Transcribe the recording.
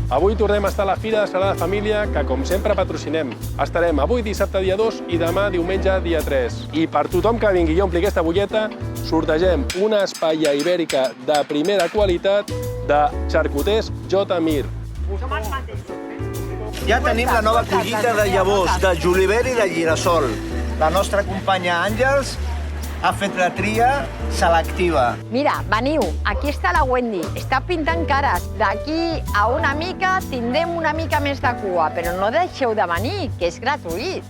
Avui tornem a estar a la Fira de Sagrada Família, que com sempre patrocinem. Estarem avui dissabte dia 2 i demà diumenge dia 3. I per tothom que vingui i ompli aquesta bulleta, sortegem una espaia ibèrica de primera qualitat de xarcuters J. Mir. Ja tenim la nova collita de llavors de julivert i de girasol. La nostra companya Àngels ha fet la tria selectiva. Mira, veniu, aquí està la Wendy. Està pintant cares. D'aquí a una mica tindrem una mica més de cua, però no deixeu de venir, que és gratuït.